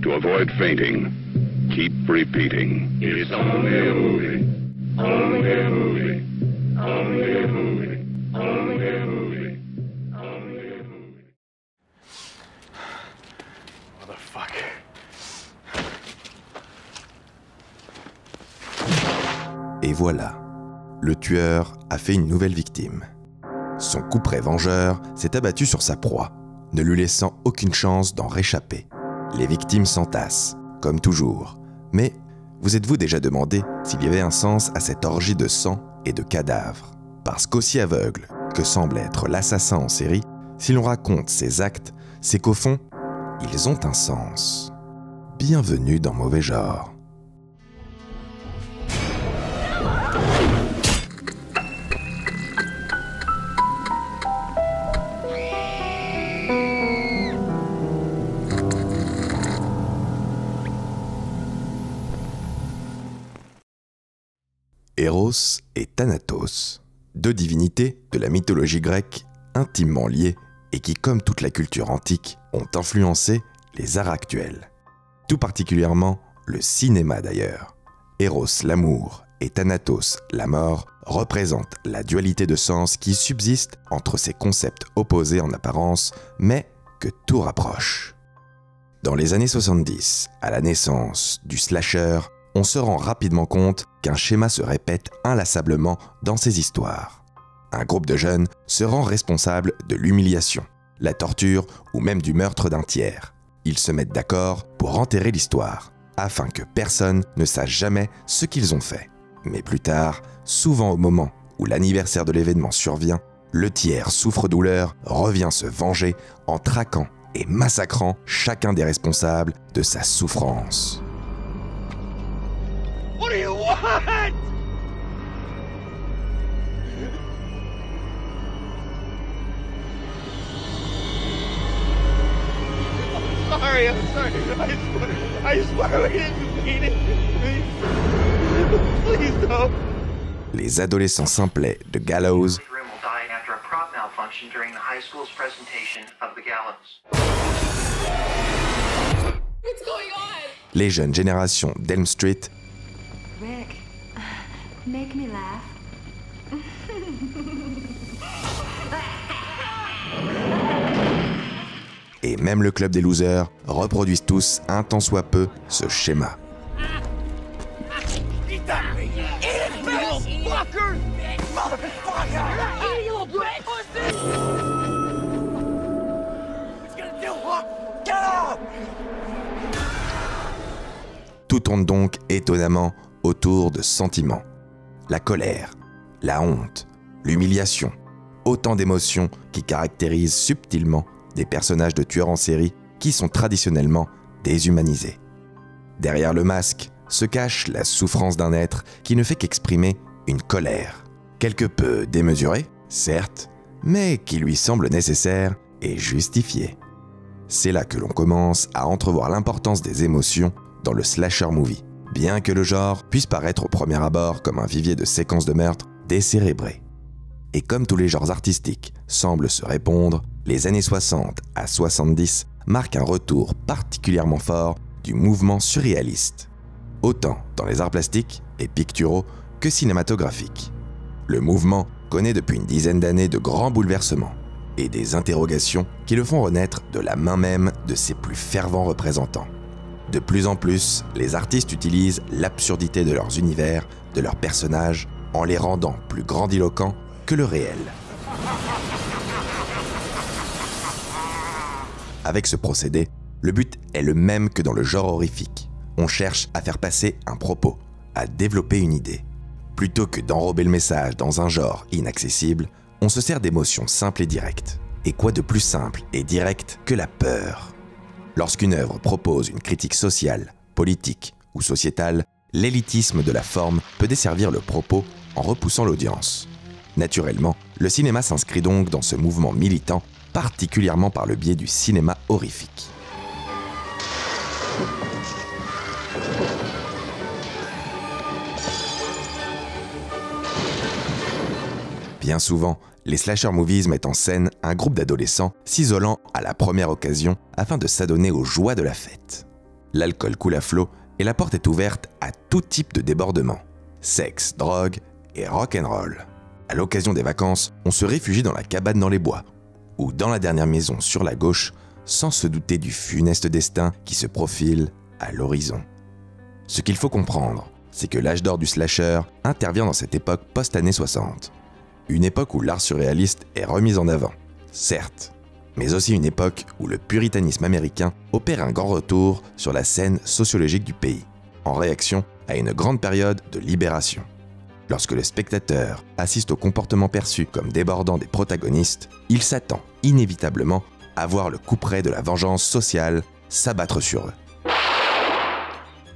To avoid fainting, keep repeating. It's only a movie. Only a movie. Only a movie. Only a movie. Only a movie. Motherfucker. Et voilà, le tueur a fait une nouvelle victime. Son couperet vengeur s'est abattu sur sa proie, ne lui laissant aucune chance d'en réchapper. Les victimes s'entassent, comme toujours. Mais vous êtes-vous déjà demandé s'il y avait un sens à cette orgie de sang et de cadavres? Parce qu'aussi aveugle que semble être l'assassin en série, si l'on raconte ses actes, c'est qu'au fond, ils ont un sens. Bienvenue dans Mauvais Genre. Eros et Thanatos, deux divinités de la mythologie grecque intimement liées et qui, comme toute la culture antique, ont influencé les arts actuels. Tout particulièrement le cinéma d'ailleurs. Eros, l'amour, et Thanatos, la mort, représentent la dualité de sens qui subsiste entre ces concepts opposés en apparence, mais que tout rapproche. Dans les années 70, à la naissance du slasher, on se rend rapidement compte qu'un schéma se répète inlassablement dans ces histoires. Un groupe de jeunes se rend responsable de l'humiliation, la torture ou même du meurtre d'un tiers. Ils se mettent d'accord pour enterrer l'histoire, afin que personne ne sache jamais ce qu'ils ont fait. Mais plus tard, souvent au moment où l'anniversaire de l'événement survient, le tiers souffre-douleur revient se venger en traquant et massacrant chacun des responsables de sa souffrance. What do you want? I'm sorry. I swear we didn't mean it. Please don't. Les adolescents simplets de Gallows les jeunes générations d'Elm Street Rick, make me laugh. et même le club des losers reproduisent tous un tant soit peu ce schéma. Tout tourne donc étonnamment autour de sentiments. La colère, la honte, l'humiliation, autant d'émotions qui caractérisent subtilement des personnages de tueurs en série qui sont traditionnellement déshumanisés. Derrière le masque se cache la souffrance d'un être qui ne fait qu'exprimer une colère, quelque peu démesurée, certes, mais qui lui semble nécessaire et justifiée. C'est là que l'on commence à entrevoir l'importance des émotions dans le slasher movie, bien que le genre puisse paraître au premier abord comme un vivier de séquences de meurtres décérébrées. Et comme tous les genres artistiques semblent se répondre, les années 60 à 70 marquent un retour particulièrement fort du mouvement surréaliste, autant dans les arts plastiques et picturaux que cinématographiques. Le mouvement connaît depuis une dizaine d'années de grands bouleversements et des interrogations qui le font renaître de la main même de ses plus fervents représentants. De plus en plus, les artistes utilisent l'absurdité de leurs univers, de leurs personnages, en les rendant plus grandiloquents que le réel. Avec ce procédé, le but est le même que dans le genre horrifique. On cherche à faire passer un propos, à développer une idée. Plutôt que d'enrober le message dans un genre inaccessible, on se sert d'émotions simples et directes. Et quoi de plus simple et direct que la peur ? Lorsqu'une œuvre propose une critique sociale, politique ou sociétale, l'élitisme de la forme peut desservir le propos en repoussant l'audience. Naturellement, le cinéma s'inscrit donc dans ce mouvement militant, particulièrement par le biais du cinéma horrifique. Bien souvent, les slasher movies mettent en scène un groupe d'adolescents s'isolant à la première occasion afin de s'adonner aux joies de la fête. l'alcool coule à flot et la porte est ouverte à tout type de débordement. Sexe, drogue et rock'n'roll. À l'occasion des vacances, on se réfugie dans la cabane dans les bois, ou dans la dernière maison sur la gauche, sans se douter du funeste destin qui se profile à l'horizon. Ce qu'il faut comprendre, c'est que l'âge d'or du slasher intervient dans cette époque post-années 60. Une époque où l'art surréaliste est remis en avant, certes, mais aussi une époque où le puritanisme américain opère un grand retour sur la scène sociologique du pays, en réaction à une grande période de libération. Lorsque le spectateur assiste au comportement perçu comme débordant des protagonistes, il s'attend inévitablement à voir le couperet de la vengeance sociale s'abattre sur eux.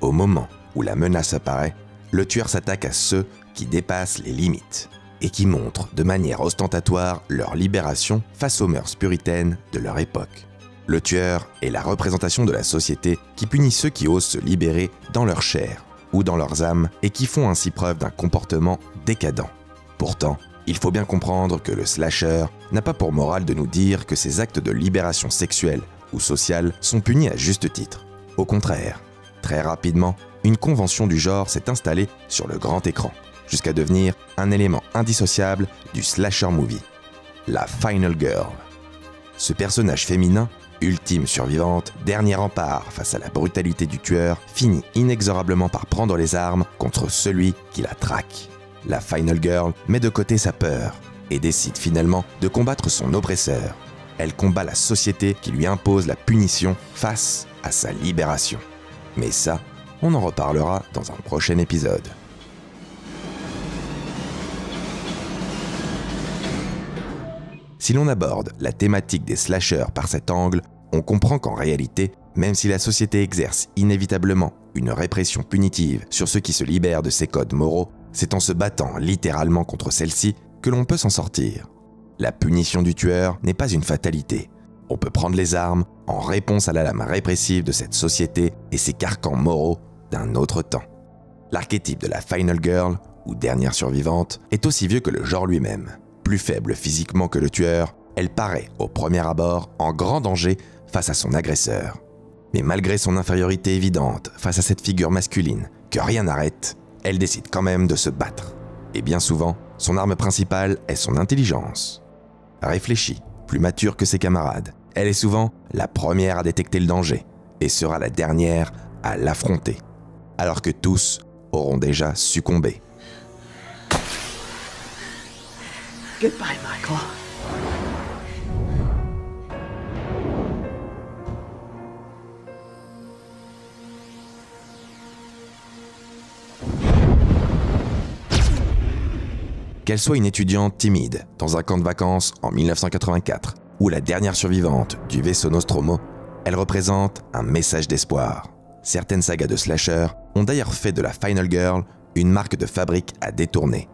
Au moment où la menace apparaît, le tueur s'attaque à ceux qui dépassent les limites et qui montrent de manière ostentatoire leur libération face aux mœurs puritaines de leur époque. Le tueur est la représentation de la société qui punit ceux qui osent se libérer dans leur chair ou dans leurs âmes et qui font ainsi preuve d'un comportement décadent. Pourtant, il faut bien comprendre que le slasher n'a pas pour morale de nous dire que ces actes de libération sexuelle ou sociale sont punis à juste titre. Au contraire, très rapidement, une convention du genre s'est installée sur le grand écran, jusqu'à devenir un élément indissociable du slasher movie, la Final Girl. Ce personnage féminin, ultime survivante, dernier rempart face à la brutalité du tueur, finit inexorablement par prendre les armes contre celui qui la traque. La Final Girl met de côté sa peur et décide finalement de combattre son oppresseur. Elle combat la société qui lui impose la punition face à sa libération. Mais ça, on en reparlera dans un prochain épisode. Si l'on aborde la thématique des slashers par cet angle, on comprend qu'en réalité, même si la société exerce inévitablement une répression punitive sur ceux qui se libèrent de ses codes moraux, c'est en se battant littéralement contre celle-ci que l'on peut s'en sortir. La punition du tueur n'est pas une fatalité. On peut prendre les armes en réponse à la lame répressive de cette société et ses carcans moraux d'un autre temps. L'archétype de la Final Girl, ou dernière survivante, est aussi vieux que le genre lui-même. Plus faible physiquement que le tueur, elle paraît au premier abord en grand danger face à son agresseur. Mais malgré son infériorité évidente face à cette figure masculine que rien n'arrête, elle décide quand même de se battre. Et bien souvent, son arme principale est son intelligence. Réfléchie, plus mature que ses camarades, elle est souvent la première à détecter le danger et sera la dernière à l'affronter, alors que tous auront déjà succombé. Goodbye, Michael. Qu'elle soit une étudiante timide dans un camp de vacances en 1984 ou la dernière survivante du vaisseau Nostromo, elle représente un message d'espoir. Certaines sagas de slasher ont d'ailleurs fait de la Final Girl une marque de fabrique à détourner.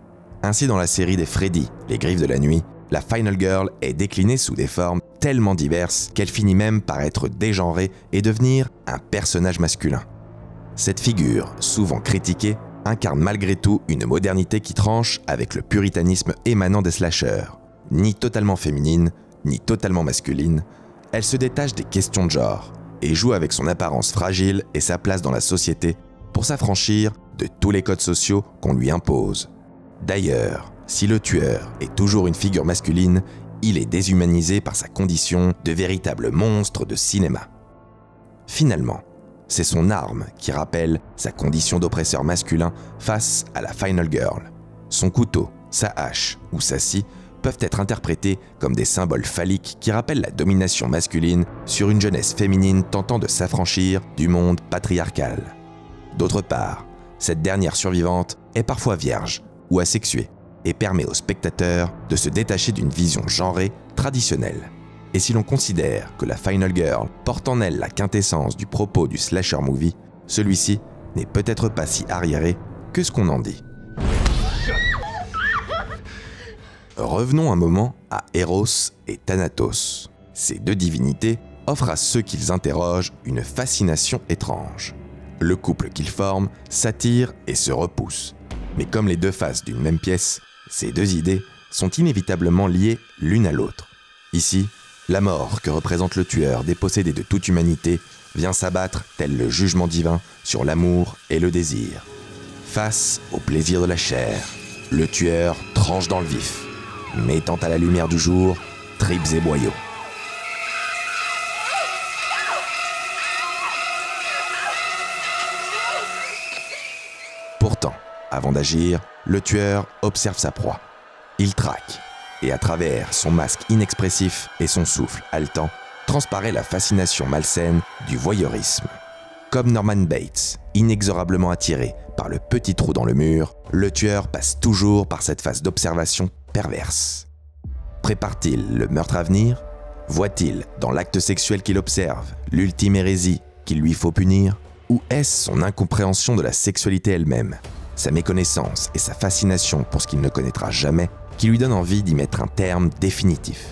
Ainsi, dans la série des Freddy, les Griffes de la Nuit, la Final Girl est déclinée sous des formes tellement diverses qu'elle finit même par être dégenrée et devenir un personnage masculin. Cette figure, souvent critiquée, incarne malgré tout une modernité qui tranche avec le puritanisme émanant des slashers. Ni totalement féminine, ni totalement masculine, elle se détache des questions de genre et joue avec son apparence fragile et sa place dans la société pour s'affranchir de tous les codes sociaux qu'on lui impose. D'ailleurs, si le tueur est toujours une figure masculine, il est déshumanisé par sa condition de véritable monstre de cinéma. Finalement, c'est son arme qui rappelle sa condition d'oppresseur masculin face à la Final Girl. Son couteau, sa hache ou sa scie peuvent être interprétés comme des symboles phalliques qui rappellent la domination masculine sur une jeunesse féminine tentant de s'affranchir du monde patriarcal. D'autre part, cette dernière survivante est parfois vierge ou asexuée et permet au spectateur de se détacher d'une vision genrée traditionnelle. Et si l'on considère que la Final Girl porte en elle la quintessence du propos du slasher movie, celui-ci n'est peut-être pas si arriéré que ce qu'on en dit. Revenons un moment à Eros et Thanatos. Ces deux divinités offrent à ceux qu'ils interrogent une fascination étrange. Le couple qu'ils forment s'attire et se repousse. Mais comme les deux faces d'une même pièce, ces deux idées sont inévitablement liées l'une à l'autre. Ici, la mort que représente le tueur dépossédé de toute humanité vient s'abattre tel le jugement divin sur l'amour et le désir. Face au plaisir de la chair, le tueur tranche dans le vif, mettant à la lumière du jour tripes et boyaux. Pourtant, avant d'agir, le tueur observe sa proie. Il traque, et à travers son masque inexpressif et son souffle haletant, transparaît la fascination malsaine du voyeurisme. Comme Norman Bates, inexorablement attiré par le petit trou dans le mur, le tueur passe toujours par cette phase d'observation perverse. Prépare-t-il le meurtre à venir? Voit-il dans l'acte sexuel qu'il observe l'ultime hérésie qu'il lui faut punir? Ou est-ce son incompréhension de la sexualité elle-même, sa méconnaissance et sa fascination pour ce qu'il ne connaîtra jamais, qui lui donne envie d'y mettre un terme définitif?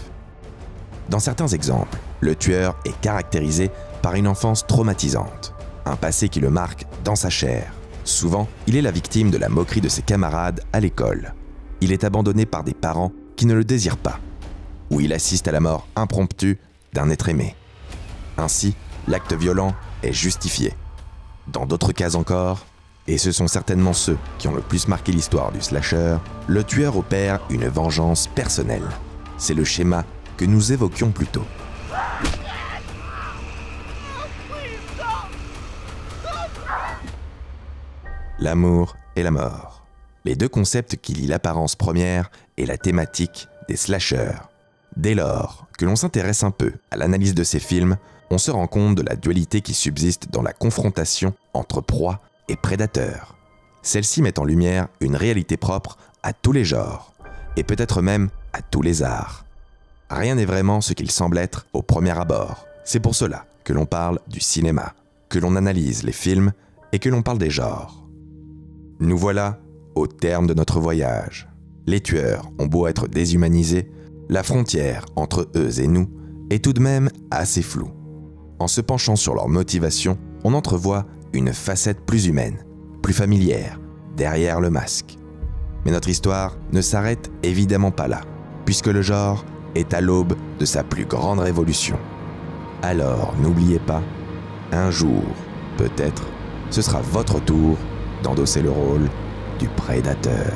Dans certains exemples, le tueur est caractérisé par une enfance traumatisante, un passé qui le marque dans sa chair. Souvent, il est la victime de la moquerie de ses camarades à l'école. Il est abandonné par des parents qui ne le désirent pas, ou il assiste à la mort impromptue d'un être aimé. Ainsi, l'acte violent est justifié. Dans d'autres cas encore, et ce sont certainement ceux qui ont le plus marqué l'histoire du slasher, le tueur opère une vengeance personnelle. C'est le schéma que nous évoquions plus tôt. L'amour et la mort. Les deux concepts qui lient l'apparence première et la thématique des slashers. Dès lors que l'on s'intéresse un peu à l'analyse de ces films, on se rend compte de la dualité qui subsiste dans la confrontation entre proie et prédateur. Celle-ci met en lumière une réalité propre à tous les genres, et peut-être même à tous les arts. Rien n'est vraiment ce qu'il semble être au premier abord. C'est pour cela que l'on parle du cinéma, que l'on analyse les films et que l'on parle des genres. Nous voilà au terme de notre voyage. Les tueurs ont beau être déshumanisés, la frontière entre eux et nous est tout de même assez floue. En se penchant sur leur motivation, on entrevoit une facette plus humaine, plus familière, derrière le masque. Mais notre histoire ne s'arrête évidemment pas là, puisque le genre est à l'aube de sa plus grande révolution. Alors n'oubliez pas, un jour, peut-être, ce sera votre tour d'endosser le rôle du prédateur.